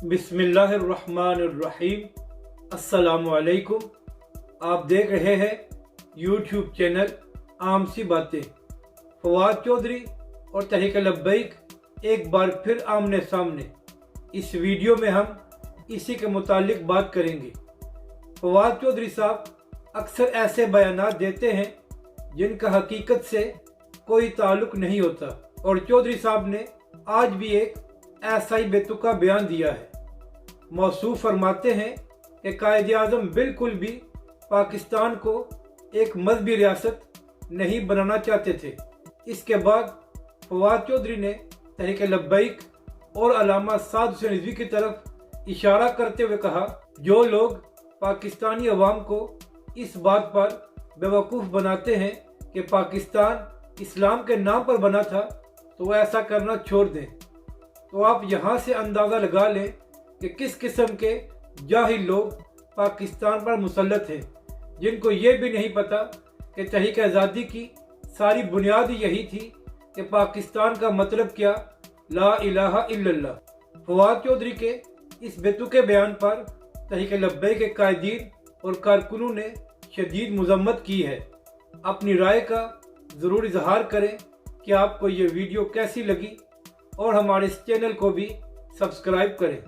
बिस्मिल्लाहिर्रहमानिर्रहीम। अस्सलामुअलैकुम। आप देख रहे हैं यूट्यूब चैनल आम सी बातें। फवाद चौधरी और तहरीक लब्बैक एक बार फिर आमने सामने। इस वीडियो में हम इसी के मुतालिक बात करेंगे। फवाद चौधरी साहब अक्सर ऐसे बयानात देते हैं जिनका हकीकत से कोई ताल्लुक नहीं होता, और चौधरी साहब ने आज भी एक ऐसा ही बेतुका बयान दिया है। मौसूफ फरमाते हैं कि कायद-ए-आज़म बिल्कुल भी पाकिस्तान को एक मजहबी रियासत नहीं बनाना चाहते थे। इसके बाद फवाद चौधरी ने तहरीक लब्बैक और अल्लामा साद हुसैन रिजवी की तरफ इशारा करते हुए कहा, जो लोग पाकिस्तानी अवाम को इस बात पर बेवकूफ़ बनाते हैं कि पाकिस्तान इस्लाम के नाम पर बना था, तो ऐसा करना छोड़ दें। तो आप यहाँ से अंदाज़ा लगा लें कि किस किस्म के जाहिल लोग पाकिस्तान पर मुसल्लत हैं, जिनको ये भी नहीं पता कि तहरीक आज़ादी की सारी बुनियाद ही यही थी कि पाकिस्तान का मतलब क्या, ला इलाहा इल्लल्लाह। फवाद चौधरी के इस बेतुके बयान पर तहरीक लब्बैक के कायदीन और कारकुनों ने शदीद मज़म्मत की है। अपनी राय का ज़रूर इजहार करें कि आपको ये वीडियो कैसी लगी, और हमारे इस चैनल को भी सब्सक्राइब करें।